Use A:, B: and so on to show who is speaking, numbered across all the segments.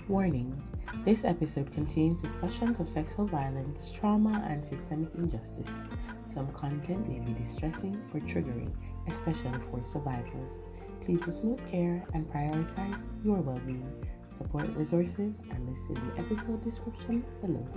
A: Warning: this episode contains discussions of sexual violence, trauma, and systemic injustice. Some content may be distressing or triggering, especially for survivors. Please listen with care and prioritize your well-being. Support resources and listen in the episode description below.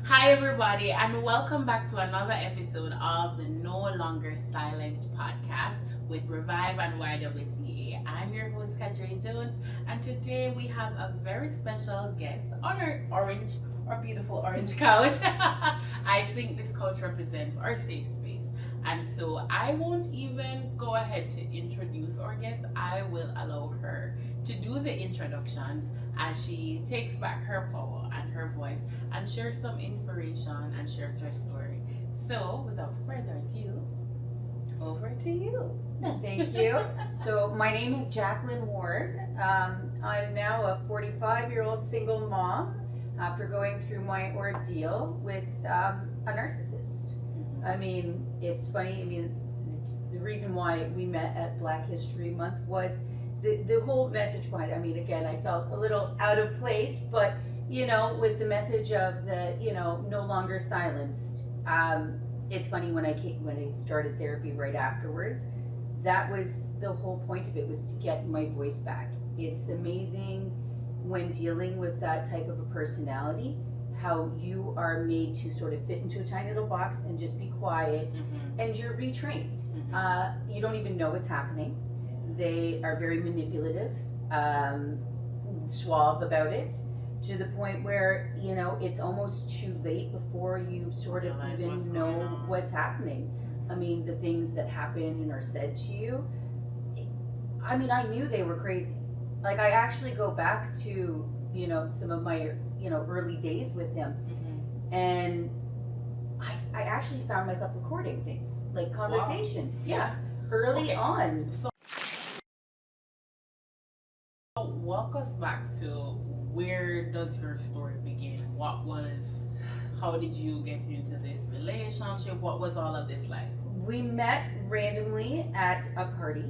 B: Hi everybody, and welcome back to another episode of the No Longer Silence podcast with Revive and YWCA. I'm your host Khdrea Jones, and today we have a very special guest on our beautiful orange couch. I think this couch represents our safe space, and so I won't even go ahead to introduce our guest. I will allow her to do the introductions as she takes back her power and her voice and shares some inspiration and shares her story. So, without further ado, over to you.
C: Thank you. So my name is Jacqueline Ward. I'm now a 45-year-old single mom after going through my ordeal with a narcissist. I mean, it's funny. I mean, the reason why we met at Black History Month was the whole message behind it. I mean, again, I felt a little out of place, but with the message of the no longer silenced. It's funny, when I started therapy right afterwards, that was the whole point of it, was to get my voice back. It's amazing when dealing with that type of a personality, how you are made to sort of fit into a tiny little box and just be quiet, and you're retrained. You don't even know what's happening. They are very manipulative, suave about it, to the point where it's almost too late before you sort of even know what's happening. I mean, the things that happen and are said to you, I mean, I knew they were crazy. Like, I actually go back to some of my early days with him, and I actually found myself recording things, like conversations. Wow. Early on.
B: So walk us back to, where does your story begin? How did you get into this relationship? What was all of this like?
C: We met randomly at a party,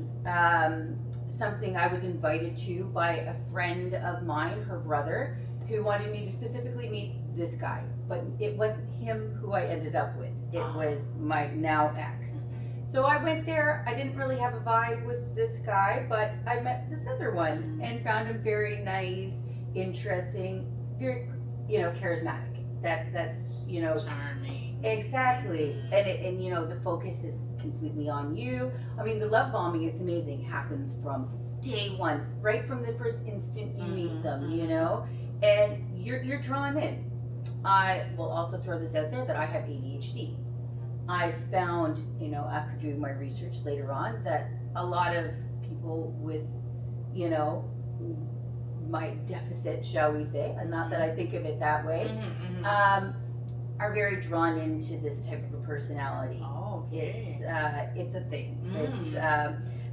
C: something I was invited to by a friend of mine, her brother, who wanted me to specifically meet this guy. But it wasn't him who I ended up with. It was my now ex. So I went there. I didn't really have a vibe with this guy, but I met this other one and found him very nice, interesting, very, charismatic. That's
B: charming.
C: Exactly. And the focus is completely on you. I mean, the love bombing, it's amazing, happens from day one, right from the first instant you meet them, and you're drawn in. I will also throw this out there that I have ADHD. I found, after doing my research later on, that a lot of people with, my deficit, shall we say, and not that I think of it that way, are very drawn into this type of a personality.
B: Oh, okay.
C: It's a thing.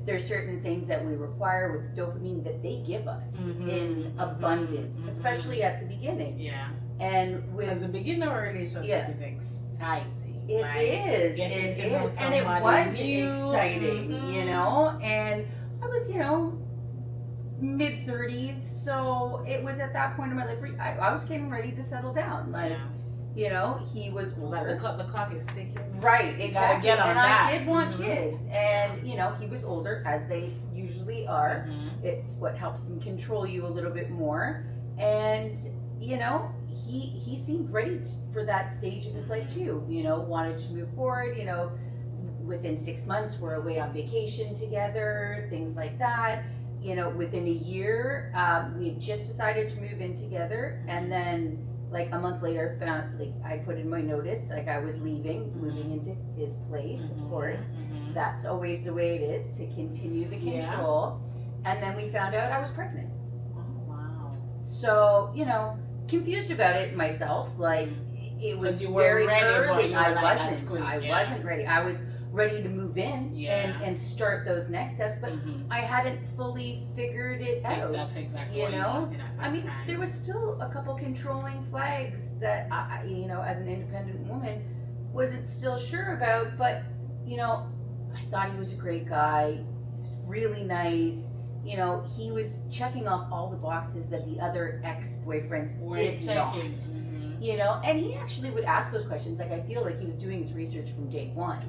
C: There's certain things that we require with dopamine that they give us in abundance, especially at the beginning.
B: Yeah.
C: And with
B: the beginning of a relationship, is exciting.
C: It is, and it was exciting, and I was, mid-30s, so it was at that point in my life where I was getting ready to settle down. He was older.
B: The clock is ticking.
C: Right, exactly.
B: Get on
C: and
B: that.
C: I did want kids, and he was older, as they usually are. It's what helps them control you a little bit more, and he seemed ready for that stage of his life too. Wanted to move forward. Within 6 months, we're away on vacation together, things like that. Within a year, we had just decided to move in together, and then like a month later, I put in my notice, like I was leaving, moving into his place. Of course, that's always the way it is, to continue the control. And then we found out I was pregnant.
B: Oh wow!
C: So confused about it myself. Like, it was very early. I wasn't ready. I was ready to move in and start those next steps, but I hadn't fully figured it out.
B: That's exactly what you wanted at that time.
C: There was still a couple controlling flags that I, as an independent woman, wasn't still sure about, but I thought he was a great guy, really nice. you know, he was checking off all the boxes that the other ex-boyfriends did not. You know, and he actually would ask those questions. Like, I feel like he was doing his research from day one,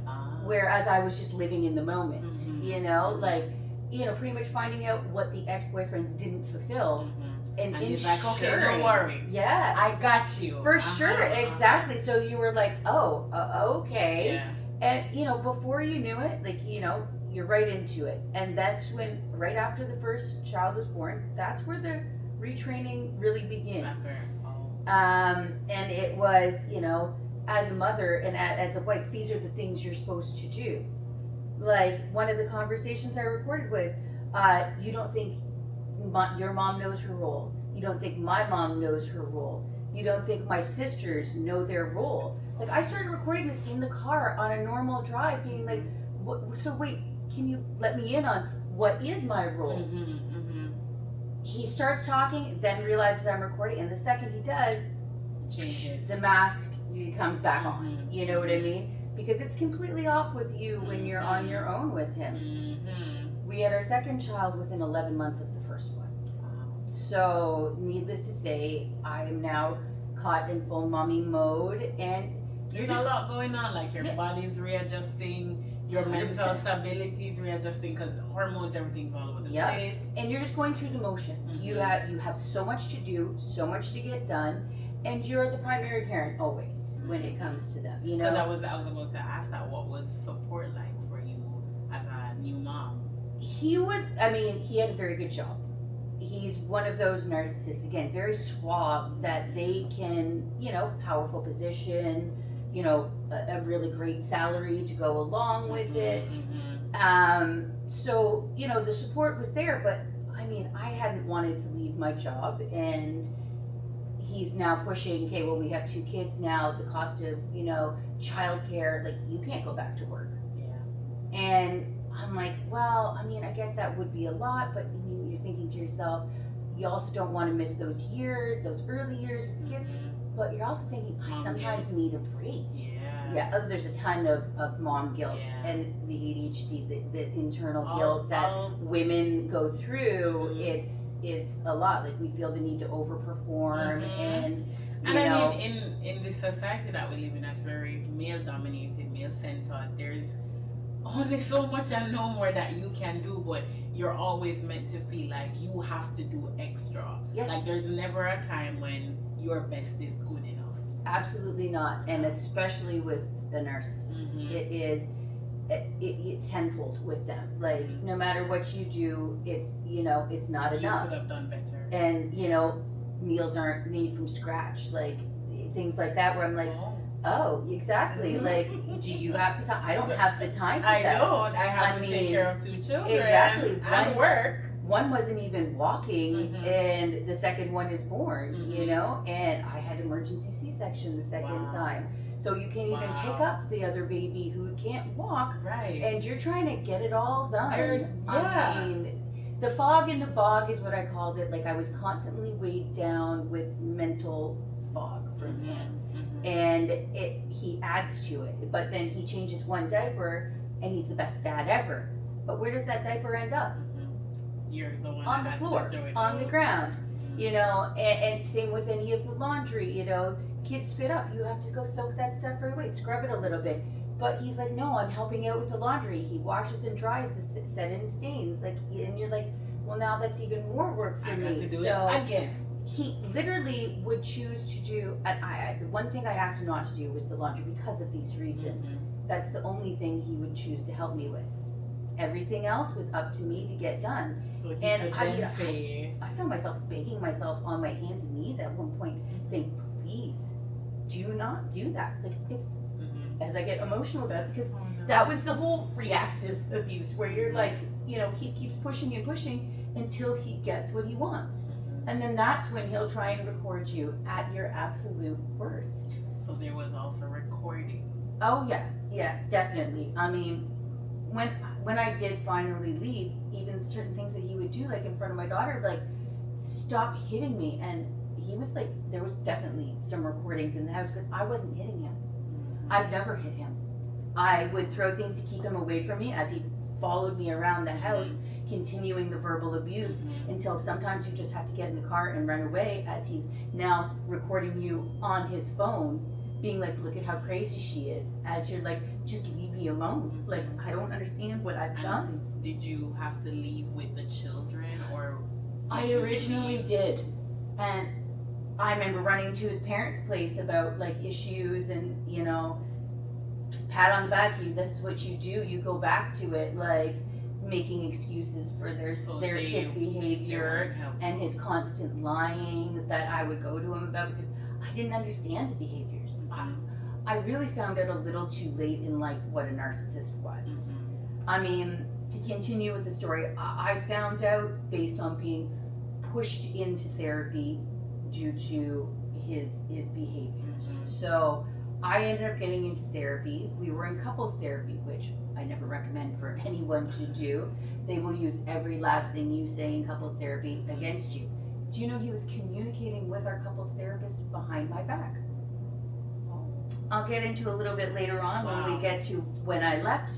C: whereas I was just living in the moment. You know, like, you know, pretty much finding out what the ex-boyfriends didn't fulfill. And
B: he's like, okay, don't worry.
C: Yeah.
B: I got you.
C: For sure, exactly. So you were like, oh, okay.
B: Yeah.
C: And, you know, before you knew it, like, you know, you're right into it. And that's when, right after the first child was born, that's where the retraining really begins. And it was, you know, as a mother and as a wife, these are the things you're supposed to do. Like, one of the conversations I recorded was, you don't think your mom knows her role. You don't think my mom knows her role. You don't think my sisters know their role. Like, I started recording this in the car on a normal drive, being like, so wait, can you let me in on what is my role? He starts talking, then realizes I'm recording, and the second he does, the mask comes back on. You know what I mean? Because it's completely off with you when you're on your own with him. We had our second child within 11 months of the first one. So, needless to say, I am now caught in full mommy mode, and
B: there's a lot going on. Like, your body's readjusting, your 100%. Mental stability is readjusting, because hormones, everything's all over the place.
C: And you're just going through the motions. You have so much to do, so much to get done, and you're the primary parent always when it comes to them. You know,
B: I was about to ask that. What was support like for you as a new mom?
C: He had a very good job. He's one of those narcissists, again, very suave, that they can, you know, powerful position, you know, a really great salary to go along with it. So, you know, the support was there, but I mean, I hadn't wanted to leave my job, and he's now pushing, okay, well, we have 2 kids now, the cost of, you know, childcare, like, you can't go back to work. And I'm like, well, I mean, I guess that would be a lot, but I mean, you're thinking to yourself, you also don't want to miss those years, those early years with the kids, but you're also thinking, I sometimes need a break. There's a ton of mom guilt and the ADHD, the internal guilt that women go through. It's a lot. Like, we feel the need to overperform, and you know.
B: I mean, in the society that we live in, that's very male dominated, male centered. There's only so much and no more that you can do, but you're always meant to feel like you have to do extra. Like, there's never a time when your best is good enough.
C: Absolutely not. And especially with the narcissist, it is tenfold with them. Like, no matter what you do, it's, you know, it's not enough.
B: You could have done better.
C: And, you know, meals aren't made from scratch, like things like that, where I'm like, oh, exactly. Like, do you have the time? I don't have the time for that.
B: I don't. I have to take care of 2 children.
C: Exactly.
B: And work.
C: One wasn't even walking, and the second one is born, you know, and I had emergency C-section the second time. So you can't even pick up the other baby who can't walk.
B: Right.
C: And you're trying to get it all done. I mean, the fog in the bog is what I called it. Like, I was constantly weighed down with mental fog from him. And he adds to it. But then he changes one diaper, and he's the best dad ever. But where does that diaper end up?
B: You're the one
C: on the floor, on the ground, you know, and same with any of the laundry, you know, kids spit up, you have to go soak that stuff right away, scrub it a little bit. But he's like, no, I'm helping out with the laundry. He washes and dries the set-in stains, like, and you're like, well, now that's even more work for me.
B: To do it again.
C: He literally would choose to do, and the one thing I asked him not to do was the laundry because of these reasons. That's the only thing he would choose to help me with. Everything else was up to me to get done.
B: So
C: I found myself begging myself on my hands and knees at one point, saying, please do not do that. Like, it's, as I get emotional about it, because that was the whole reactive abuse, where you're like, you know, he keeps pushing and pushing until he gets what he wants. And then that's when he'll try and record you at your absolute worst.
B: So there was also recording.
C: Oh yeah, definitely. I mean, when I did finally leave, even certain things that he would do, like in front of my daughter, like, stop hitting me. And he was like, there was definitely some recordings in the house, because I wasn't hitting him. I've never hit him. I would throw things to keep him away from me as he followed me around the house. continuing the verbal abuse until sometimes you just have to get in the car and run away, as he's now recording you on his phone, being like, look at how crazy she is, as you're like, just leave me alone. Like, I don't understand what I've done.
B: Did you have to leave with the children, or?
C: I originally did. And I remember running to his parents' place about like issues and, you know, just pat on the back, this is what you do, you go back to it, like making excuses for his behavior and his constant lying that I would go to him about, because I didn't understand the behaviors. I really found out a little too late in life what a narcissist was. I mean, to continue with the story, I found out based on being pushed into therapy due to his behaviors. So I ended up getting into therapy. We were in couples therapy, which I never recommend for anyone to do. They will use every last thing you say in couples therapy against you. Do you know he was communicating with our couples therapist behind my back? I'll get into a little bit later on when we get to when I left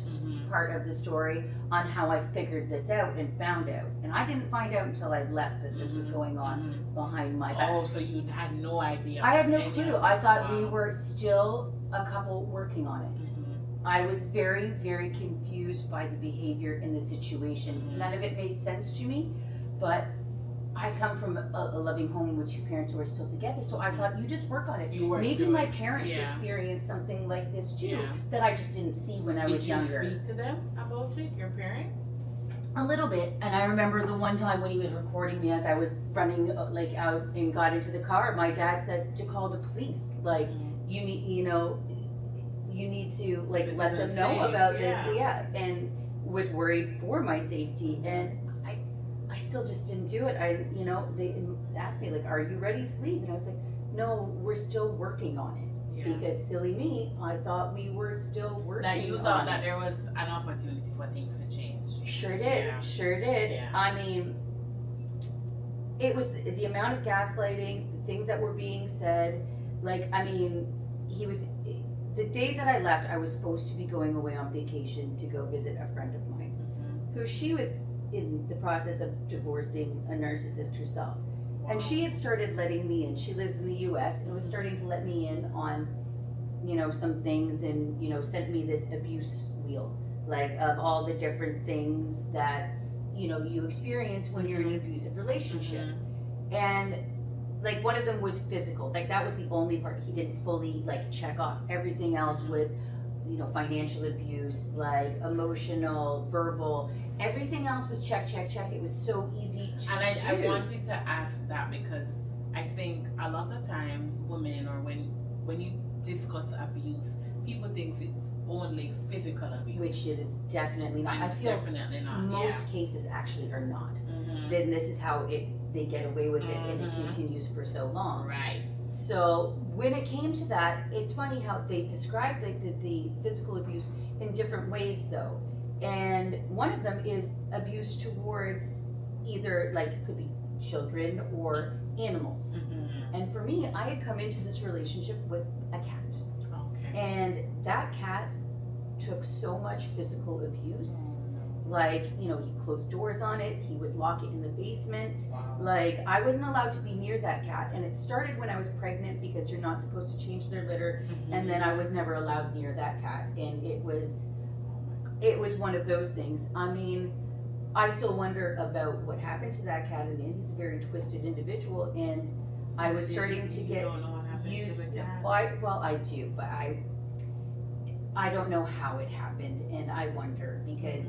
C: part of the story on how I figured this out and found out. And I didn't find out until I left that this was going on behind my back.
B: Oh, so you had no idea.
C: I had no clue. I thought we were still a couple working on it. I was very, very confused by the behavior in the situation. None of it made sense to me, but I come from a loving home with two parents who are still together, so I thought, you just work on it. Maybe my parents experienced something like this too, that I just didn't see when I was younger.
B: Did you speak to them about it, your parents?
C: A little bit, and I remember the one time when he was recording me as I was running like out and got into the car, my dad said to call the police, like, you need, you know, you need to like let them know about this, and was worried for my safety, and I still just didn't do it. They asked me like, are you ready to leave? And I was like, no, we're still working on it. Because silly me, I thought we were still working on it.
B: That you thought that there was an opportunity for things to change.
C: Sure did.
B: Yeah.
C: I mean, it was the amount of gaslighting, the things that were being said. Like, I mean, the day that I left, I was supposed to be going away on vacation to go visit a friend of mine, who she was in the process of divorcing a narcissist herself. And she had started letting me in. She lives in the US and was starting to let me in on, you know, some things, and, you know, sent me this abuse wheel, like of all the different things that, you know, you experience when you're in an abusive relationship. And like one of them was physical. Like that was the only part he didn't fully like check off. Everything else was, you know, financial abuse, like emotional, verbal. Everything else was check. It was so easy to
B: And I
C: do.
B: wanted to ask that because I think a lot of times women, or when you discuss abuse, people think it's only physical abuse.
C: Which it is definitely not. I feel
B: definitely not.
C: most cases actually are not. Then this is how they get away with it, and it continues for so long.
B: Right.
C: So when it came to that, it's funny how they described the physical abuse in different ways though. And one of them is abuse towards either, like, it could be children or animals. And for me, I had come into this relationship with a cat.
B: Okay.
C: And that cat took so much physical abuse. Like, you know, he closed doors on it, he would lock it in the basement. Like, I wasn't allowed to be near that cat. And it started when I was pregnant, because you're not supposed to change their litter. And then I was never allowed near that cat. And it was one of those things. I mean, I still wonder about what happened to that cat, and he's a very twisted individual, and I was starting to get used. Well, I do, but I don't know how it happened, and I wonder, because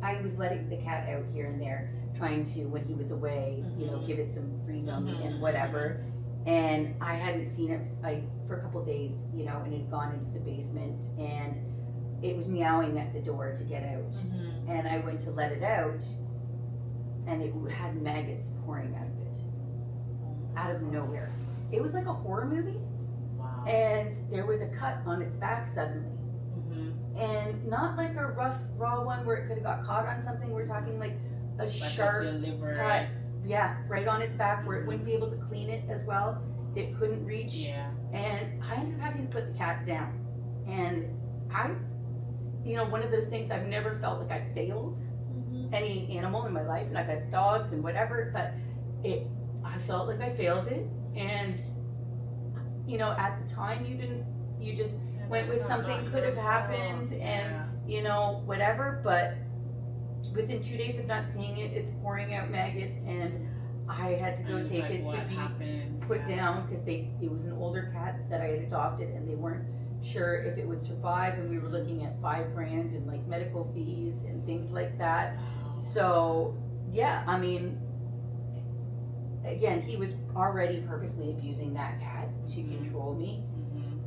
C: I was letting the cat out here and there, trying to, when he was away, you know, give it some freedom and whatever. And I hadn't seen it for a couple of days, you know, and it had gone into the basement, and it was meowing at the door to get out. And I went to let it out, and it had maggots pouring out of it, out of nowhere. It was like a horror movie.
B: Wow.
C: And there was a cut on its back suddenly. And not like a rough, raw one where it could have got caught on something. We're talking like a sharp cut. Yeah, right on its back where it wouldn't be able to clean it as well. It couldn't reach.
B: Yeah.
C: And I ended up having to put the cat down. And you know, one of those things, I've never felt like I failed. any animal in my life, and I've had dogs and whatever, but I felt like I failed it. And you know, at the time you just went with something could have happened, and you know, whatever. But within 2 days of not seeing it, it's pouring out maggots, and I had to go take it to be put down because it was an older cat that I had adopted, and they weren't sure if it would survive, and we were looking at $5,000 and like medical fees and things like that. So yeah, I mean, again, he was already purposely abusing that cat to control me,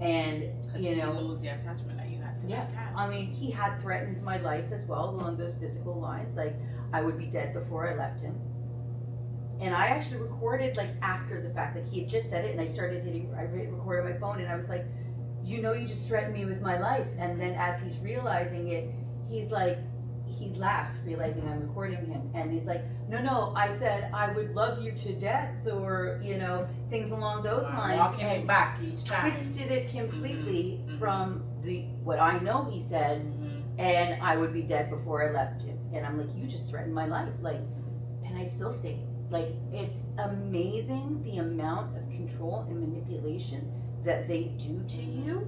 C: and you know,
B: lose the attachment that you had to that cat.
C: I mean, he had threatened my life as well along those physical lines, like I would be dead before I left him. And I actually recorded like after the fact, like he had just said it, and I recorded my phone, and I was like, you know, you just threatened me with my life. And then as he's realizing it, he's like, he laughs, realizing I'm recording him, and he's like, no, I said I would love you to death, or you know, things along those lines.
B: Walking it back each time.
C: Twisted it completely from what I know he said, and I would be dead before I left him. And I'm like, you just threatened my life, like, and I still stayed. Like, it's amazing the amount of control and manipulation that they do to you.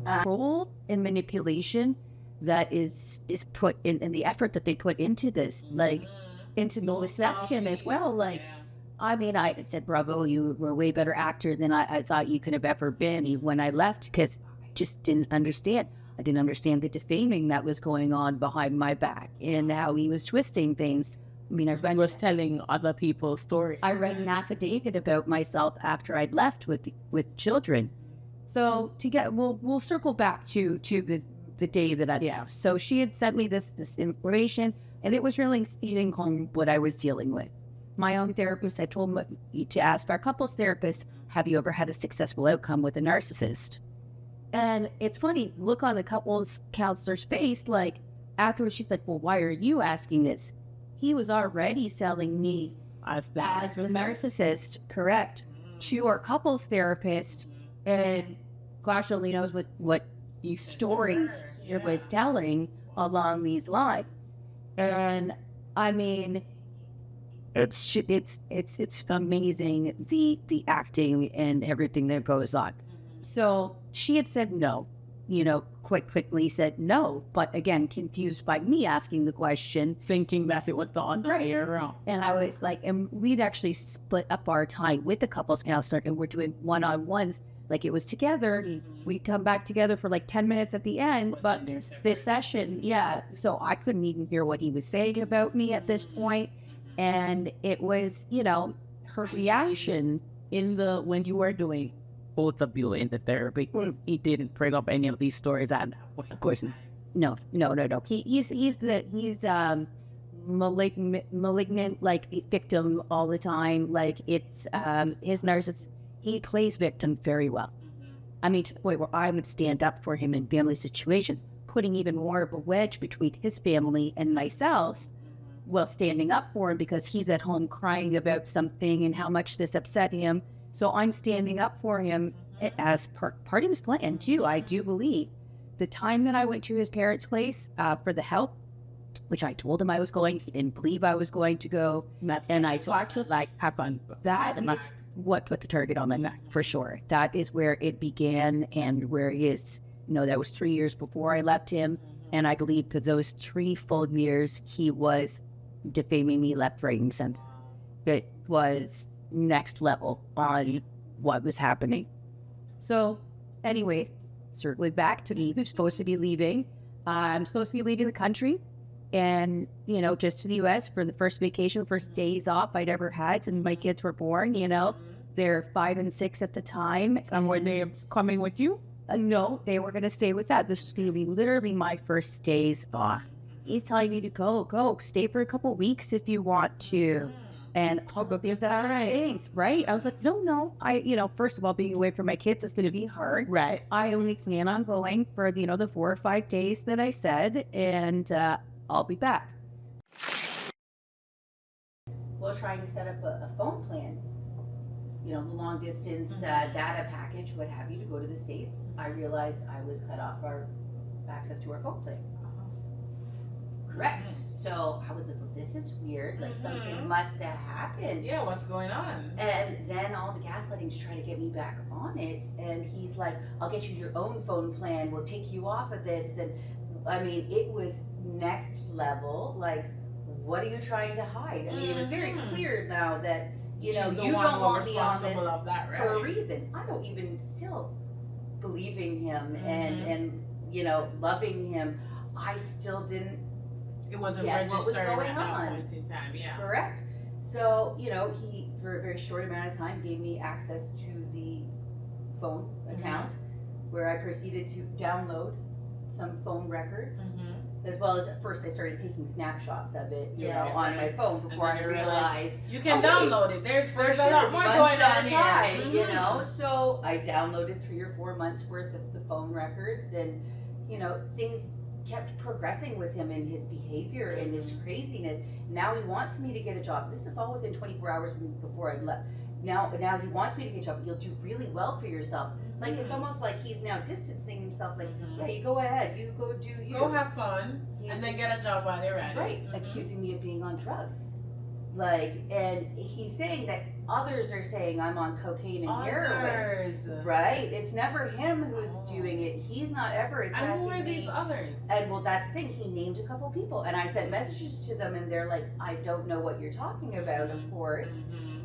D: Control and manipulation that is put in the effort that they put into this, like into the deception as well. Like, I mean, I said, bravo, you were a way better actor than I thought you could have ever been when I left, because I just didn't understand. I didn't understand the defaming that was going on behind my back and how he was twisting things. I mean, I was telling other people's stories. I read an affidavit about myself after I'd left with children. So we'll circle back to the day that So she had sent me this information, and it was really hitting home what I was dealing with. My own therapist had told me to ask our couples therapist, have you ever had a successful outcome with a narcissist? And it's funny, look on the couples counselor's face, like afterwards she's like, well, why are you asking this? He was already selling me as a narcissist, correct, to our couples therapist, and gosh only knows what these stories it was telling along these lines. And I mean, it's amazing the acting and everything that goes on. So she had said no, quite quickly said no, but again, confused by me asking the question, thinking that it was the Khdrea. And I was like, and we'd actually split up our time with the couples counselor, and we're doing one-on-ones, like it was together. We'd come back together for like 10 minutes at the end, but this session, so I couldn't even hear what he was saying about me at this point. And it was, her reaction when you were doing both of you in the therapy, he didn't bring up any of these stories. And of course, no. He's malignant, like victim all the time. Like it's his narcissist. He plays victim very well. I mean, to the point where I would stand up for him in family situations, putting even more of a wedge between his family and myself, while standing up for him because he's at home crying about something and how much this upset him. So I'm standing up for him as part of his plan too, I do believe. The time that I went to his parents' place for the help, which I told him I was going, he didn't believe I was going to go. And I talked to that is what put the target on my back, for sure. That is where it began, and where he is, that was 3 years before I left him. And I believe for those 3 full years, he was defaming me left, right, and center. It was next level on what was happening. So anyway, circling back to me, I'm supposed to be leaving. I'm supposed to be leaving the country, and just to the U.S. for the first vacation, first days off I'd ever had since my kids were born. They're 5 and 6 at the time. And were they coming with you?
C: No, they were going to stay with that. This is going to be literally my first days off. He's telling me to go stay for a couple weeks if you want to. And I'll go give that thanks, right? I was like, no. First of all, being away from my kids is going to be hard.
D: Right.
C: I only plan on going for, the 4 or 5 days that I said, and I'll be back. We're trying to set up a phone plan, the long distance data package, what have you, to go to the States. I realized I was cut off our access to our phone plan. Correct. So I was like, well, this is weird. Like something must have happened.
B: Yeah, what's going on?
C: And then all the gaslighting to try to get me back on it. And he's like, I'll get you your own phone plan. We'll take you off of this. And I mean, it was next level. Like, what are you trying to hide? I mean, it was very clear now that, you know, you don't want me on this for a reason. I don't even still believing him and you know, loving him. I still didn't.
B: It wasn't
C: get
B: registered
C: what was going
B: at that
C: on.
B: point in time. Yeah.
C: Correct. So, you know, he, for a very short amount of time, gave me access to the phone account where I proceeded to download some phone records, as well as at first I started taking snapshots of it, you know, on my phone before I realized
B: you can download it. There's a lot more
C: months
B: going
C: at
B: on
C: a
B: here.
C: time, you know. So I downloaded 3 or 4 months worth of the phone records, and you know, things kept progressing with him in his behavior and his craziness. Now he wants me to get a job. This is all within 24 hours before I left. Now he wants me to get a job. You'll do really well for yourself. Like, it's almost like he's now distancing himself. Like, yeah, you go ahead. You go do you.
B: Go have fun. And then get a job while you're at it.
C: Right. Accusing me of being on drugs. Like, and he's saying that others are saying I'm on cocaine and heroin. Right? It's never him who's doing it. He's not ever attacking me.
B: And who are these others?
C: And well, that's the thing. He named a couple people, and I sent messages to them, and they're like, I don't know what you're talking about, of course.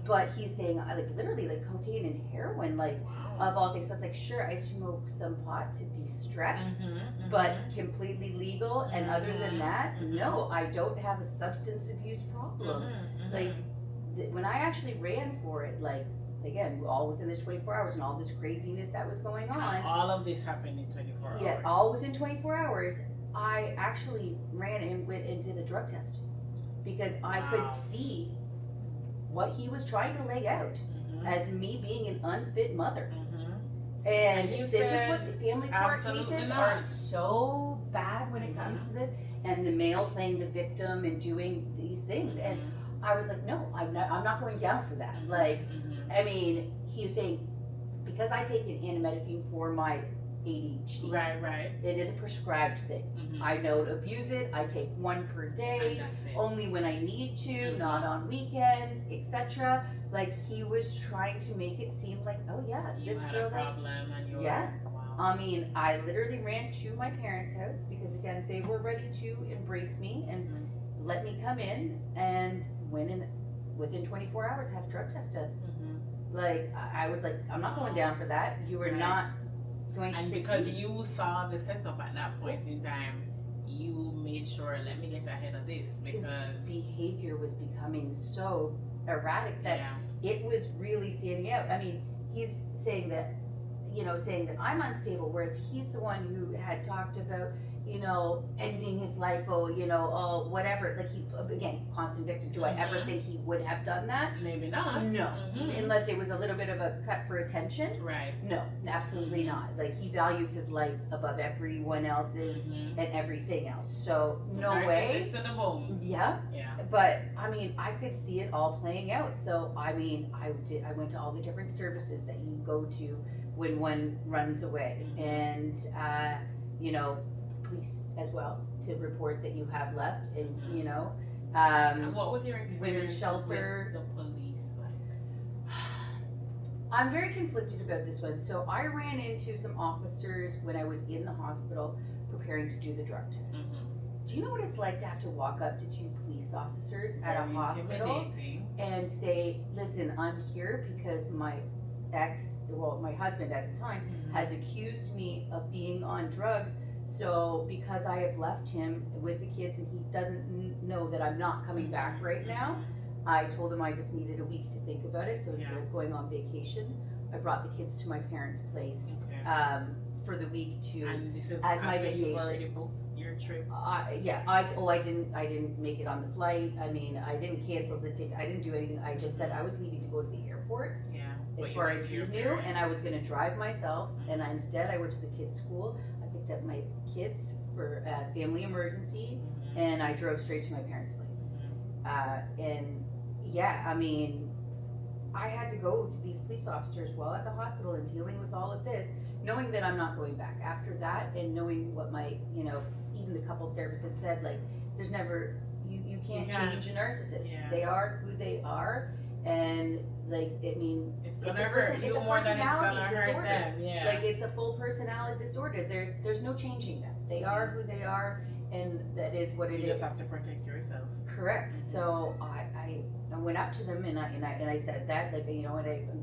C: But he's saying, like, literally, like, cocaine and heroin, like, of all things. So it's like, sure, I smoke some pot to de-stress, but completely legal. And other than that, no, I don't have a substance abuse problem. Like, when I actually ran for it, like, again, all within this 24 hours and all this craziness that was going on.
B: All of this happened in 24 hours.
C: Yeah, all within 24 hours. I actually ran and went and did a drug test because I could see what he was trying to lay out as me being an unfit mother. And this is what the family court cases are so bad when it comes to this, and the male playing the victim and doing these things. And I was like, no, I'm not going down for that. Like, I mean, he was saying, because I take an antimethamphetamine for my ADHD.
B: Right.
C: It is a prescribed thing. I don't abuse it. I take 1 per day, only when I need to, not on weekends, etc. Like, he was trying to make it seem like, oh yeah, this girl is. Yeah. Wow. I mean, I literally ran to my parents' house because, again, they were ready to embrace me and let me come in, and went in within 24 hours, had a drug test done. Like, I was like, I'm not going down for that. You were not going to succeed.
B: Because you saw the setup at that point in time, you made sure, let me get ahead of this, because
C: his behavior was becoming so erratic that it was really standing out. I mean, he's saying that, you know, saying that I'm unstable, whereas he's the one who had talked about, you know, ending his life, whatever. Like, he, again, constant victim. Do I ever think he would have done that?
B: Maybe not.
C: No. Unless it was a little bit of a cut for attention.
B: Right.
C: No, absolutely not. Like, he values his life above everyone else's and everything else. So, no way.
B: To the bone.
C: Yeah. But, I mean, I could see it all playing out. So, I mean, I went to all the different services that you go to when one runs away. And, you know, police as well, to report that you have left, and you know,
B: and what was your experience
C: women's shelter
B: with the police like?
C: I'm very conflicted about this one. So I ran into some officers when I was in the hospital preparing to do the drug test. Do you know what it's like to have to walk up to 2 police officers at a hospital and say, listen, I'm here because my husband at the time has accused me of being on drugs. So because I have left him with the kids and he doesn't know that I'm not coming back right now, I told him I just needed a week to think about it. So instead of going on vacation, I brought the kids to my parents' place for the week as my vacation.
B: You've already booked your trip.
C: I didn't make it on the flight. I mean, I didn't cancel the ticket. I didn't do anything. I just said I was leaving to go to the airport. As far as he knew, and I was going to drive myself. And instead, I went to the kids' school. Picked up my kids for a family emergency, and I drove straight to my parents' place. And yeah, I mean, I had to go to these police officers while at the hospital and dealing with all of this, knowing that I'm not going back after that, and knowing what my, you know, even the couple therapists had said, like, there's never, you can't
B: You can't.
C: change a narcissist.
B: Yeah.
C: They are who they are, and like, I mean,
B: It's
C: it's
B: gonna
C: a
B: hurt
C: it's
B: you
C: a
B: more than it's gonna
C: personality
B: hurt
C: disorder.
B: them. Yeah.
C: Like, it's a full personality disorder. There's no changing them. They are who they are, and that is what it is.
B: You just have to protect yourself.
C: Correct. So I went up to them and I said that, like, you know what, I'm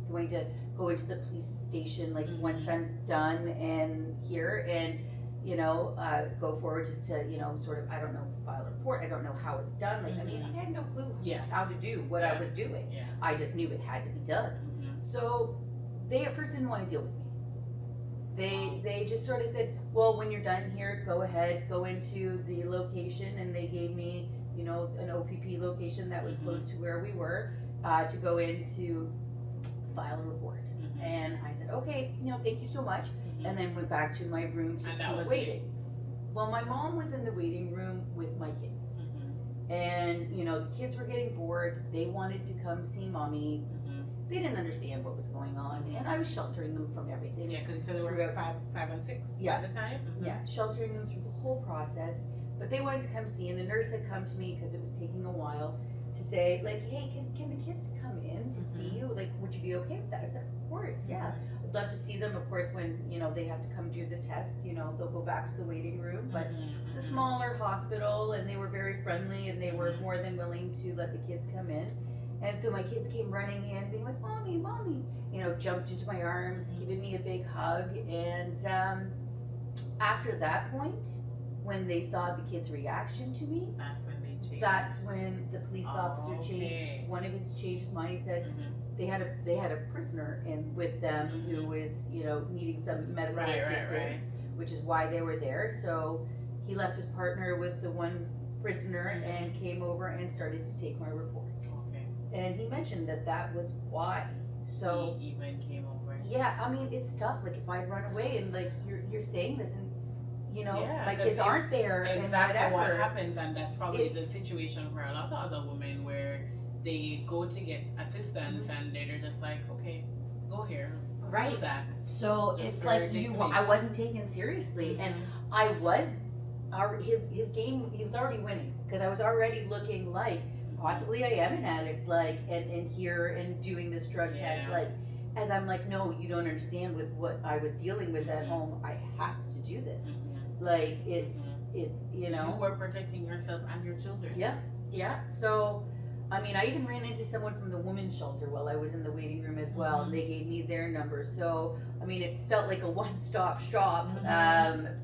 C: going to go into the police station, like, once I'm done and here, and you know, go forward just to, you know, sort of, I don't know, file a report. I don't know how it's done. Like, I mean, I had no clue how to do what I was doing.
B: Yeah.
C: I just knew it had to be done. So they at first didn't want to deal with me. They just sort of said, well, when you're done here, go ahead, go into the location, and they gave me, you know, an OPP location that was close to where we were, to go in to file a report. And I said, okay, you know, thank you so much. And then went back to my room to keep waiting. Well, my mom was in the waiting room with my kids. And, you know, the kids were getting bored. They wanted to come see mommy. They didn't understand what was going on. And I was sheltering them from everything.
B: Yeah, because you said they were five and six at the time.
C: Yeah, sheltering them through the whole process. But they wanted to come see, and the nurse had come to me because it was taking a while to say, like, hey, can the kids come in to see you? Like, would you be okay with that? I said, of course, yeah. I'd love to see them. Of course, when, you know, they have to come do the test, you know, they'll go back to the waiting room. But it's a smaller hospital, and they were very friendly, and they were more than willing to let the kids come in. And so my kids came running in, being like, mommy, mommy, you know, jumped into my arms, giving me a big hug. And after that point, when they saw the kids' reaction to me, that's when the police officer changed. One of his changed his mind. He said they had a prisoner in with them who was, you know, needing some medical assistance, which is why they were there. So he left his partner with the one prisoner and came over and started to take my report. And he mentioned that was why. So
B: he even came over.
C: Yeah, I mean, it's tough. Like, if I run away and like you're saying this, and you know, my kids aren't there,
B: exactly
C: and
B: what
C: whatever.
B: happens, and that's probably the situation for a lot of other women where they go to get assistance and they're just like, okay, go here, do that.
C: So
B: Just
C: it's
B: very
C: like
B: dismissed.
C: I wasn't taken seriously, and I was. His game, he was already winning, because I was already looking like possibly I am an addict, like, and here and doing this drug test, like, as I'm like, no, you don't understand with what I was dealing with at home. I have to do this. Like, it, you know.
B: You were protecting yourself and your children.
C: Yeah. So, I mean, I even ran into someone from the women's shelter while I was in the waiting room as well, and they gave me their number. So, I mean, it felt like a one-stop shop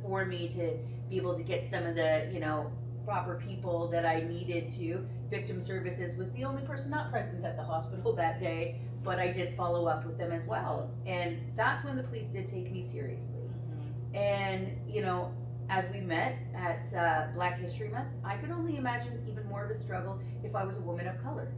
C: for me to be able to get some of the, you know, proper people that I needed to. Victim services was the only person not present at the hospital that day, but I did follow up with them as well. And that's when the police did take me seriously. And, you know, as we met at Black History Month, I could only imagine even more of a struggle if I was a woman of color.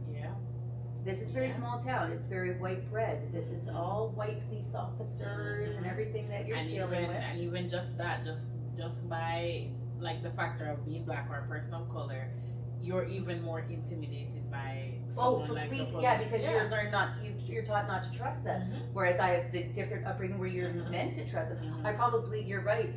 C: This is very small town. It's very white bread. This is all white police officers and everything that you're dealing with.
B: And even just that, just by like the factor of being black or a person of color, you're even more intimidated by someone like
C: police,
B: the police.
C: yeah, because you're taught not to trust them. Whereas I have the different upbringing where you're meant to trust them. I probably, you're right.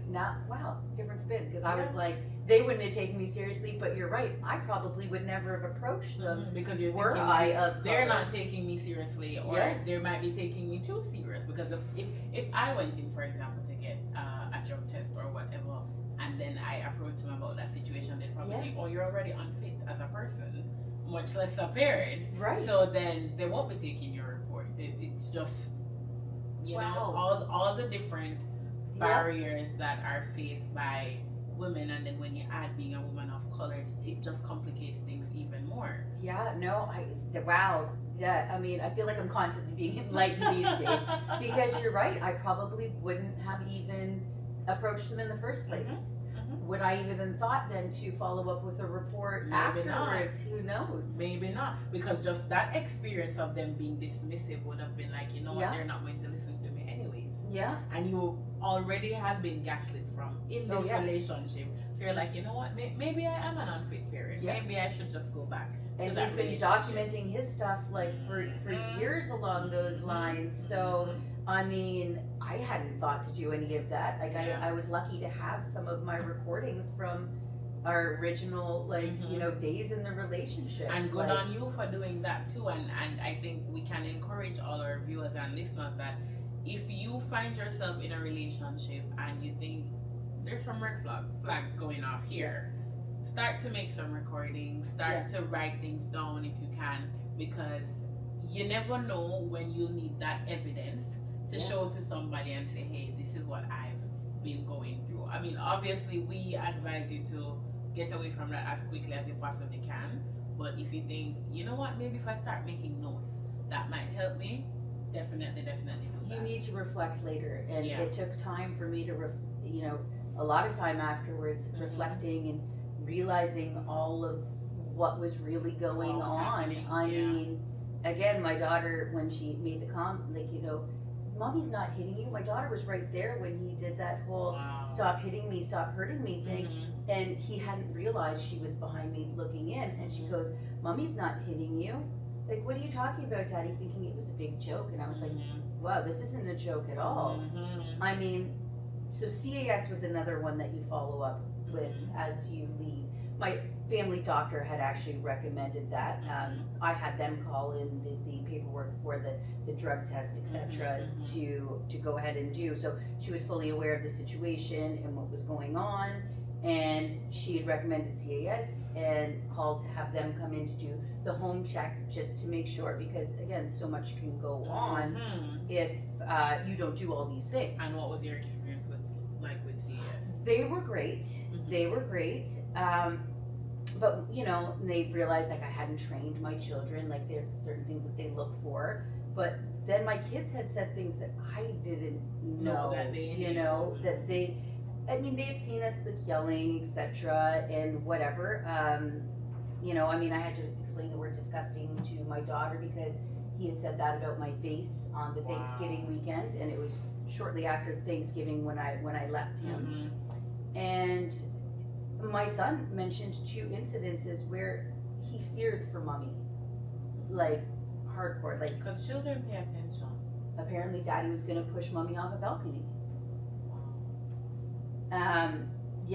C: Different spin, because I was like, they wouldn't have taken me seriously, but you're right. I probably would never have approached them
B: because you're
C: were
B: thinking,
C: I of
B: they're
C: color.
B: not taking me seriously, or they might be taking me too serious. Because if I went in, for example, to get a drug test or whatever, and then I approach them about that situation, they'd probably think, oh, you're already unfit as a person, much less a parent.
C: Right.
B: So then they won't be taking your report. It's just, you know, all the different barriers that are faced by women, and then when you add being a woman of color, it just complicates things even more. I mean, I feel like I'm constantly being enlightened these days, because you're right. I probably wouldn't have even approached them in the first place. Would I have even thought then to follow up with a report afterwards? Who knows? Maybe not, because just that experience of them being dismissive would have been like, you know what, they're not going to listen to me anyways.
C: Yeah.
B: And you already have been gaslit from in this relationship. So you're like, you know what, maybe I am an unfit parent. Maybe I should just go back.
C: And he's been documenting his stuff like for years along those lines. So, I mean, I hadn't thought to do any of that. Like, I was lucky to have some of my recordings from our original days in the relationship.
B: And good on you for doing that too. And I think we can encourage all our viewers and listeners that if you find yourself in a relationship and you think there's some red flags going off here, start to make some recordings, start to write things down if you can, because you never know when you need that evidence to show to somebody and say, hey, this is what I've been going through. I mean, obviously we advise you to get away from that as quickly as you possibly can, but if you think, you know what, maybe if I start making notes, that might help me, definitely do that.
C: You need to reflect later, and it took time for me to a lot of time afterwards, reflecting and realizing all of what was really going on. I mean, again, my daughter, when she made the comment, mommy's not hitting you. My daughter was right there when he did that whole stop hitting me, stop hurting me thing. And he hadn't realized she was behind me looking in. And she goes, mommy's not hitting you. Like, what are you talking about, Daddy? Thinking it was a big joke. And I was like, wow, this isn't a joke at all. I mean, so CAS was another one that you follow up with as you leave. My family doctor had actually recommended that. I had them call in the paperwork for the drug test, etc., to go ahead and do. So she was fully aware of the situation and what was going on, and she had recommended CAS and called to have them come in to do the home check just to make sure, because again, so much can go on if you don't do all these things.
B: And what was your experience with CAS?
C: They were great. They were great. But they realized I hadn't trained my children. There's certain things that they look for. But then my kids had said things that I didn't know.
B: That they
C: that they had seen us yelling, etc., and whatever. I had to explain the word disgusting to my daughter because he had said that about my face on the Thanksgiving weekend, and it was shortly after Thanksgiving when I left him. And my son mentioned 2 incidences where he feared for mommy, hardcore,
B: because children pay attention.
C: Apparently daddy was going to push mommy off a balcony.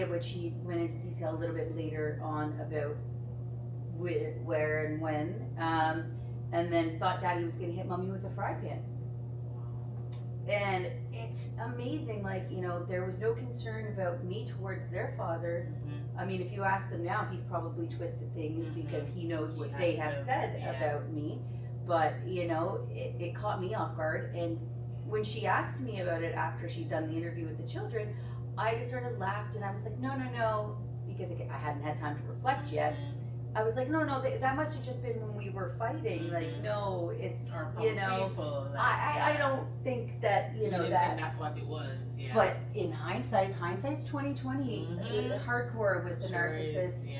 C: Which he went into detail a little bit later on about where and when, and then thought daddy was going to hit mommy with a fry pan. And it's amazing, there was no concern about me towards their father. I mean, if you ask them now, he's probably twisted things because he knows what they have said about me. But, it caught me off guard. And when she asked me about it after she'd done the interview with the children, I just sort of laughed and I was like, no, because I hadn't had time to reflect yet. I was like, no, that must have just been when we were fighting. No, it's,
B: painful,
C: I don't think that,
B: you didn't
C: that.
B: think that's what it was. Yeah.
C: But in hindsight's 2020. Hardcore with the narcissist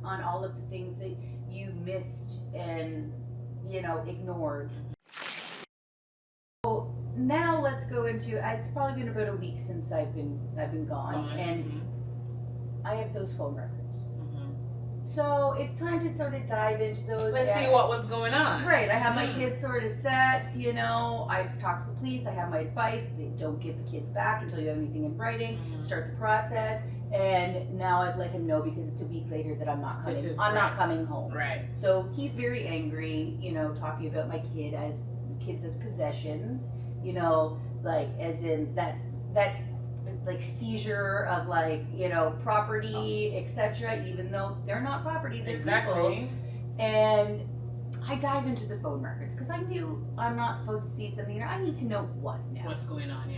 C: on all of the things that you missed and, ignored. So now let's go into, it's probably been about a week since I've been gone. And I have those phone records. So it's time to sort of dive into those.
B: Let's see what was going on.
C: Right. I have my kids sort of set, I've talked to the police. I have my advice. They don't give the kids back until you have anything in writing. Start the process. And now I've let him know because it's a week later that I'm not coming. Not coming home.
B: Right.
C: So he's very angry, talking about my kids as possessions, as in that's seizure of property, etc., even though they're not property, they're people. And I dive into the phone records because I knew I'm not supposed to see something. I need to know what now.
B: What's going on,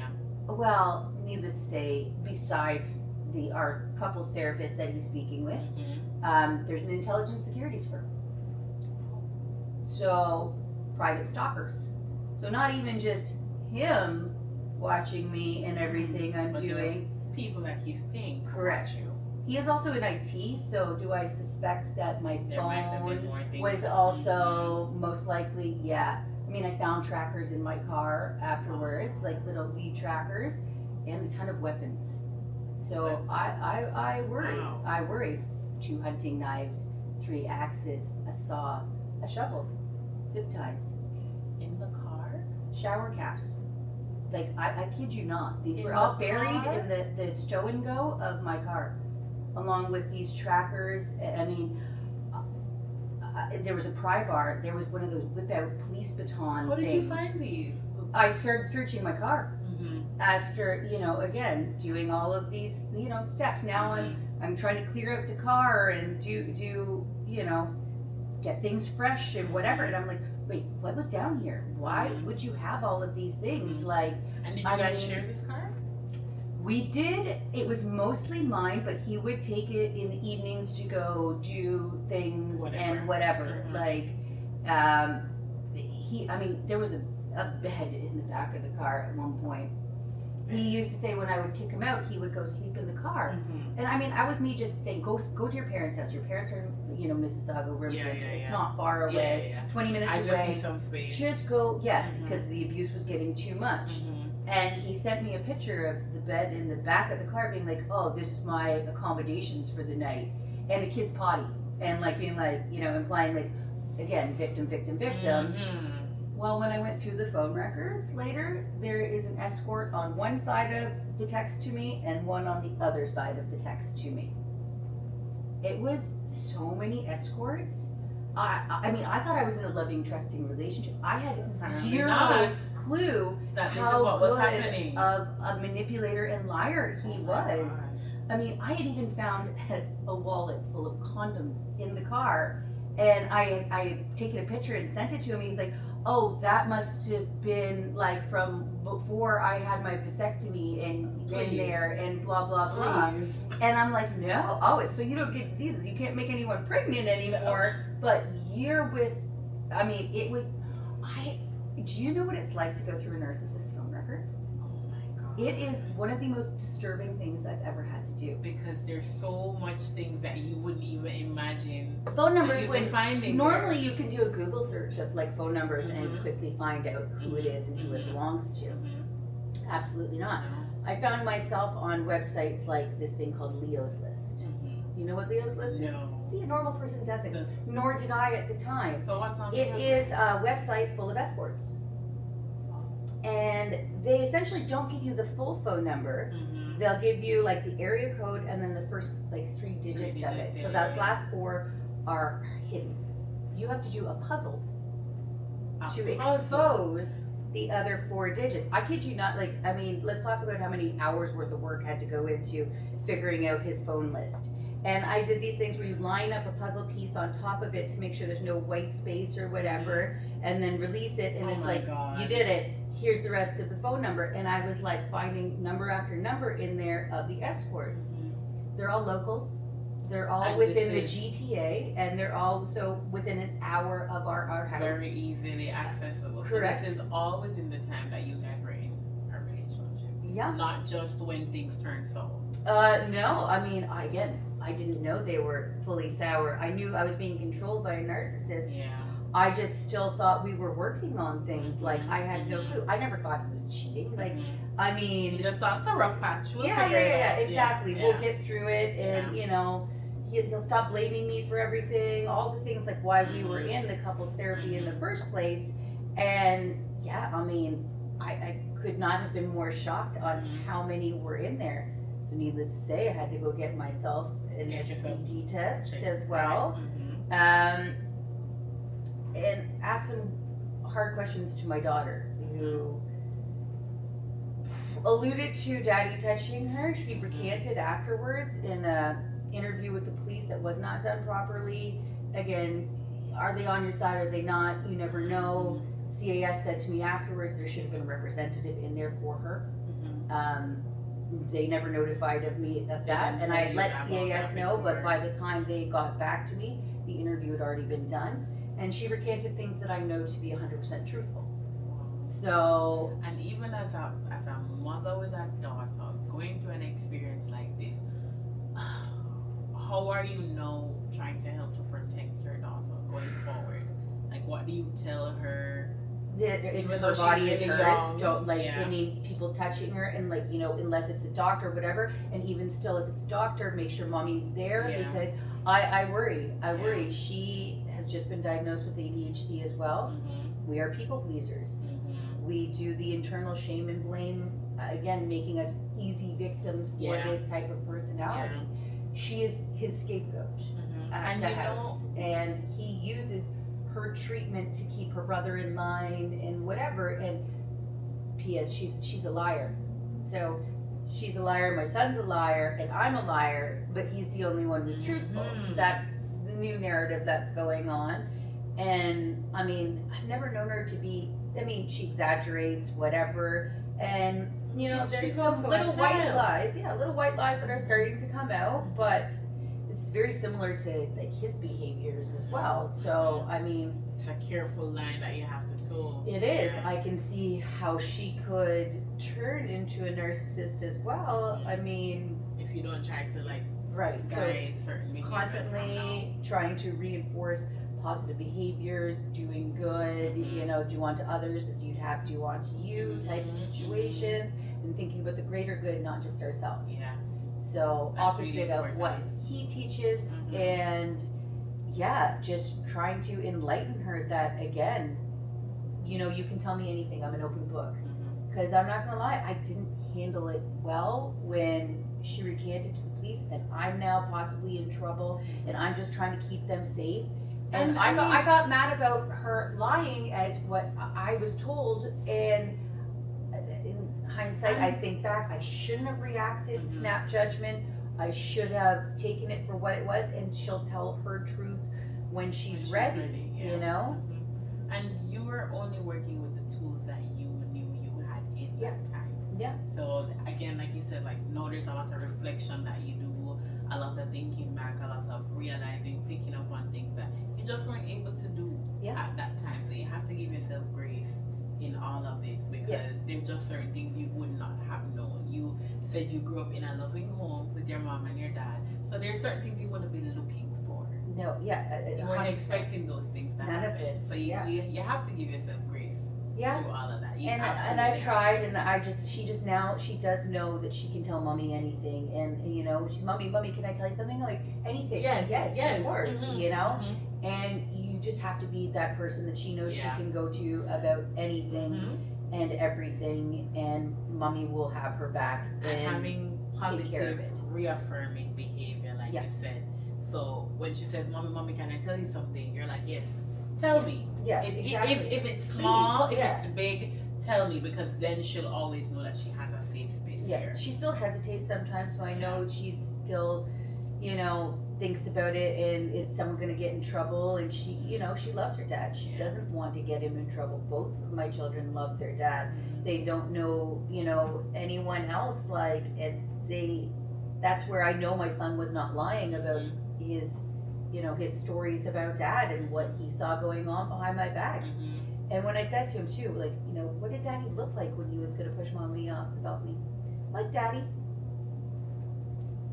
C: Well, needless to say, besides our couples therapist that he's speaking with, there's an intelligence securities firm. So, private stalkers. So not even just him watching me and everything I'm doing.
B: People that he's paying.
C: Correct. He is also in IT, so do I suspect that my phone was also most likely, I mean, I found trackers in my car afterwards, little weed trackers, and a ton of weapons. So I worry.
B: Wow.
C: I worry. 2 hunting knives, 3 axes, a saw, a shovel, zip ties.
B: In the car?
C: Shower caps. I kid you not. These were all buried in the stow and go of my car. along with these trackers. I mean, there was a pry bar. There was one of those whip out police baton
B: How did
C: things.
B: you find these?
C: I started searching my car
B: Mm-hmm.
C: after, again, doing all of these, steps. Now I'm trying to clear out the car and do get things fresh and whatever. And I'm like, wait, what was down here? Why would you have all of these things? Like,
B: And did you guys share this car?
C: we did. It was mostly mine, but he would take it in the evenings to go do things and whatever.
B: Mhm.
C: Like, there was a bed in the back of the car at one point. He used to say when I would kick him out, he would go sleep in the car.
B: Mm-hmm.
C: And I mean, I was me just saying, go to your parents' house. Your parents are, Mississauga, Riverview. It's not far away. 20 minutes
B: I
C: away.
B: just need some space.
C: Just go, yes, because the abuse was getting too much.
B: Mm-hmm.
C: And he sent me a picture of the bed in the back of the car being like, oh, this is my accommodations for the night. And a kid's potty. And like being like, implying like, again, victim.
B: Mm-hmm.
C: Well, when I went through the phone records later, there is an escort on one side of the text to me and one on the other side of the text to me. It was so many escorts. I mean, I thought I was in a loving, trusting relationship. I had zero clue
B: that this
C: how
B: is what was
C: good
B: happening.
C: of a manipulator and liar he was.
B: Gosh.
C: I mean, I had even found a wallet full of condoms in the car, and I had taken a picture and sent it to him. He's like, oh, that must have been like from before I had my vasectomy in there and blah, blah, blah.
B: Please.
C: And I'm like, no. Oh, it's so you don't get diseases. You can't make anyone pregnant anymore. But you're with, I mean, it was, do you know what it's like to go through a narcissist's phone records?
B: Oh my God.
C: It is one of the most disturbing things I've ever had to do.
B: Because there's so much things that you wouldn't even imagine.
C: Phone numbers,
B: you'd be
C: when
B: finding
C: normally
B: there.
C: you can do a Google search of like phone numbers and
B: Mhm.
C: quickly find out who it is and who it belongs to.
B: Mhm.
C: Absolutely not.
B: No.
C: I found myself on websites like this thing called Leo's List.
B: Mhm.
C: You know what Leo's List is?
B: No.
C: See, a normal person doesn't.
B: The-
C: Nor did I at the time.
B: So what's on
C: It
B: the
C: is a website full of escorts. And they essentially don't give you the full phone number.
B: Mm-hmm.
C: They'll give you like the area code and then the first like three digits of it. So those last four are hidden. You have to do a puzzle to expose the other four digits. I kid you not, like, I mean, let's talk about how many hours worth of work had to go into figuring out his phone list. And I did these things where you line up a puzzle piece on top of it to make sure there's no white space or whatever, and then release it, and
B: Oh
C: it's
B: my
C: like,
B: God.
C: you did it. Here's the rest of the phone number. And I was like finding number after number in there of the escorts.
B: Mhm.
C: They're all locals. They're all
B: And
C: within the
B: this is-
C: GTA, and they're also within an hour of our house.
B: Very easily accessible.
C: Correct.
B: So this is all within the time that you guys were in a relationship.
C: Yeah.
B: Not just when things turn sour.
C: No, I mean, I didn't know they were fully sour. I knew I was being controlled by a narcissist.
B: Yeah.
C: I just still thought we were working on things. Like, I had no clue. I never thought he was cheating. Like,
B: Mhm.
C: I
B: You
C: mean,
B: just thought it's a rough patch. We'll
C: yeah,
B: figure it out.
C: exactly.
B: Yeah.
C: We'll get through it, and he'll stop blaming me for everything. All the things like why we were in the couples therapy in the first place. And yeah, I mean, I could not have been more shocked on how many were in there. So needless to say, I had to go get myself an
B: Get yourself
C: STD test
B: checked,
C: as well.
B: Mhm.
C: And ask some hard questions to my daughter, who alluded to daddy touching her. She recanted afterwards in a interview with the police that was not done properly. Again, are they on your side? Are they not? You never know. CAS said to me afterwards there should have been a representative in there for her.
B: Mhm.
C: They never notified of me of that,
B: didn't
C: and
B: tell
C: I
B: you
C: let
B: about
C: CAS
B: that
C: know, but
B: before.
C: by the time they got back to me, the interview had already been done, and she recanted things that I know to be 100% truthful. So,
B: And even as a mother with a daughter going through an experience like this, how are you now trying to help to protect your daughter going forward? Like, what do you tell her?
C: it's
B: Even
C: her
B: though
C: body
B: she's
C: is
B: really
C: hers.
B: young,
C: Don't like
B: yeah.
C: any people touching her, and like unless it's a doctor or whatever. And even still, if it's a doctor, make sure mommy's there
B: Yeah.
C: because I worry. I
B: Yeah.
C: worry. She has just been diagnosed with ADHD as well.
B: Mhm.
C: We are people pleasers.
B: Mhm.
C: We do the internal shame and blame, again, making us easy victims for
B: Yeah.
C: this type of personality. she is his scapegoat at
B: And
C: the
B: you
C: house, and he uses her treatment to keep her brother in line and whatever. And P.S. she's a liar. So she's a liar, my son's a liar, and I'm a liar, but he's the only one who's truthful. That's the new narrative that's going on. And I mean, I've never known her to be, I mean, she exaggerates, whatever. And, you know, there's
B: She's
C: some
B: also a
C: little white
B: child.
C: lies. Yeah, little white lies that are starting to come out, but it's very similar to like his behaviors as well. So, I mean,
B: it's a careful line that you have to toe.
C: it is. I can see how she could turn into a narcissist as well. I mean,
B: if you don't try to like
C: right.
B: guide certain behaviors
C: Constantly trying to reinforce positive behaviors, doing good, you know, do unto others as you'd have do unto you type of situations, and thinking about the greater good, not just ourselves.
B: Yeah.
C: So
B: That's
C: opposite
B: really
C: of what
B: important.
C: he teaches, and yeah, just trying to enlighten her that again, you know, you can tell me anything. I'm an open book. Because I'm not gonna lie, I didn't handle it well when she recanted to the police, and I'm now possibly in trouble, and I'm just trying to keep them safe. And I got mad about her lying as what I was told, and in hindsight, I think back, I shouldn't have reacted, snap judgment. I should have taken it for what it was, and she'll tell her truth when she's ready, you know?
B: And you were only working with the tools that you knew you had in that time.
C: Yeah.
B: So again, like you said, like now there's a lot of reflection that you do, a lot of thinking back, a lot of realizing, picking up on things that you just weren't able to do at that time. So you have to give yourself grace in all of this, because there's just certain things you would not have known. You said you grew up in a loving home with your mom and your dad, so there's certain things you would have been looking for.
C: No,
B: You weren't expecting those things to happen.
C: None of this.
B: So you have to give yourself grace through all of that. You
C: And
B: absolutely
C: I've
B: have
C: tried,
B: to.
C: and she does know that she can tell mommy anything, and you know, she's mommy, can I tell you something? Like anything? Yes, of course, you know. And you just have to be that person that she knows she can go to about anything and everything, and mommy will have her back
B: And having
C: take care of
B: positive,
C: it.
B: reaffirming behavior, like you said. So when she says, mommy, can I tell you something? You're like, yes, tell me.
C: Yeah,
B: If it's small,
C: Please,
B: if it's big, tell me, because then she'll always know that she has a safe space here.
C: She still hesitates sometimes, so I know she's still, you know, thinks about it, and is someone going to get in trouble? And she, you know, she loves her dad. She doesn't want to get him in trouble. Both of my children love their dad. They don't know, you know, anyone else, like, and that's where I know my son was not lying about his, you know, his stories about dad and what he saw going on behind my back. And when I said to him too, like, you know, what did daddy look like when he was going to push mommy off the balcony? Like daddy.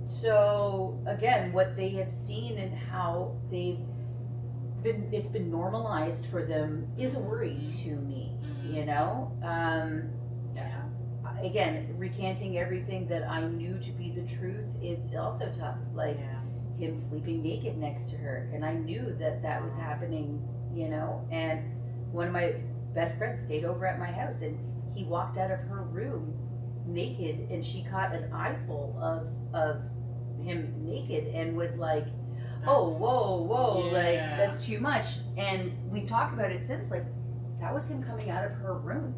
C: So again, what they have seen and how it's been normalized for them is a worry to me, you know? Again, recanting everything that I knew to be the truth is also tough. Like him sleeping naked next to her, and I knew that was happening, you know? And one of my best friends stayed over at my house, and he walked out of her room naked, and she caught an eyeful of him naked and was like, whoa, like that's too much. And we've talked about it since, like that was him coming out of her room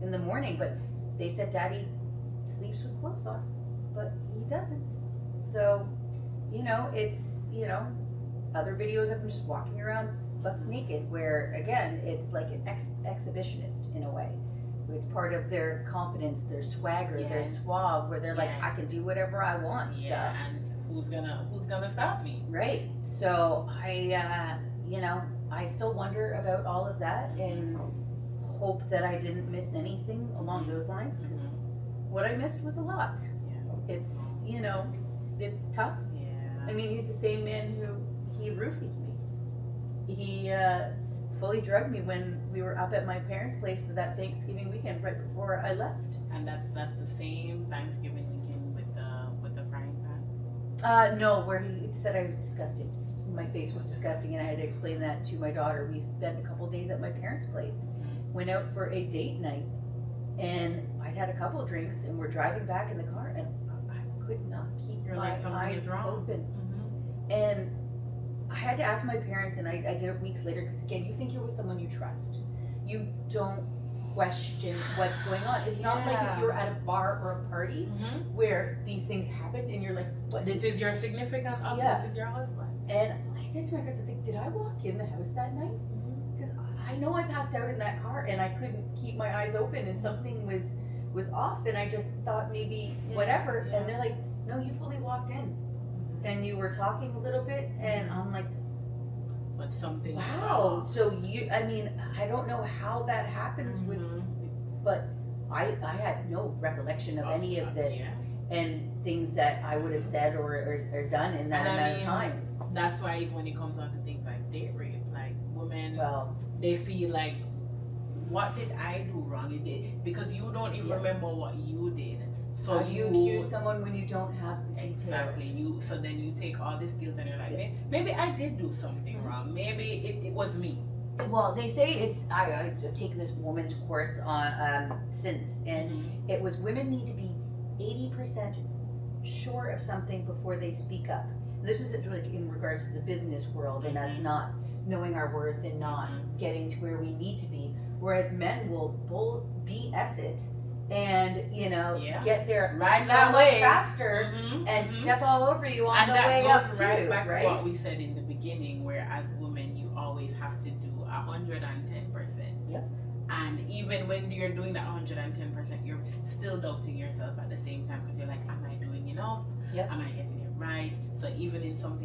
C: in the morning. But they said daddy sleeps with clothes on, but he doesn't. So, you know, it's, you know, other videos of him just walking around buck naked, where again, it's like an exhibitionist in a way. It's part of their confidence, their swagger, their suave, where they're like, I can do whatever I want stuff.
B: And who's gonna stop me?
C: Right. So I, you know, I still wonder about all of that, and hope that I didn't miss anything along those lines, because what I missed was a lot. It's, you know, it's tough. I mean, he's the same man who he roofied me. He fully drugged me when we were up at my parents' place for that Thanksgiving weekend right before I left.
B: And that's the same Thanksgiving weekend with the frying pan?
C: No, where he said I was disgusting. My face was disgusting, and I had to explain that to my daughter. We spent a couple of days at my parents' place, went out for a date night, and I'd had a couple of drinks, and we're driving back in the car, and I could not keep my
B: like
C: my
B: something
C: eyes
B: is wrong.
C: open.
B: Mhm.
C: And I had to ask my parents, and I did it weeks later, because again, you think you're with someone you trust. You don't question what's going on. It's not like if you're at a bar or a party
B: Mhm.
C: where these things happen and you're like, what
B: This is your significant other.
C: Yeah.
B: This is your husband.
C: And I said to my parents, I was like, did I walk in the house that night? Because I know I passed out in that car and I couldn't keep my eyes open and something was off, and I just thought maybe whatever.
B: Yeah.
C: And they're like, no, you fully walked in and you were talking a little bit, and I'm like,
B: But something. is
C: wow.
B: off.
C: So I mean, I don't know how that happens with,
B: Mhm.
C: but I had no recollection of any of this
B: Yeah.
C: and things that I would have said or done in that
B: And I
C: amount of
B: mean,
C: times.
B: That's why even when it comes down to things like date rape, like women,
C: Well,
B: they feel like, what did I do wrong? You did, because you don't even
C: Yeah.
B: remember what you did. So
C: how do you accuse someone when you don't have the details?
B: exactly so then you take all these skills and you're like, maybe I did do something
C: Mhm.
B: wrong. Maybe it was me.
C: Well, they say it's. I've taken this woman's course on since, and
B: Mhm.
C: it was women need to be 80% sure of something before they speak up. This was like in regards to the business world and us
B: Mhm.
C: not knowing our worth and not getting to where we need to be. Whereas men will BS it and
B: Yeah.
C: get there
B: Ride
C: so
B: that
C: much
B: wave.
C: faster
B: Mhm.
C: and
B: Mhm.
C: step all over you on
B: And
C: the
B: that
C: way
B: goes
C: up
B: right
C: too,
B: back
C: right?
B: to what we said in the beginning, where as women you always have to do 110%.
C: Yep.
B: And even when you're doing that 110%, you're still doubting yourself at the same time, because you're like, am I doing enough?
C: Yep.
B: Am I getting it right? So even in something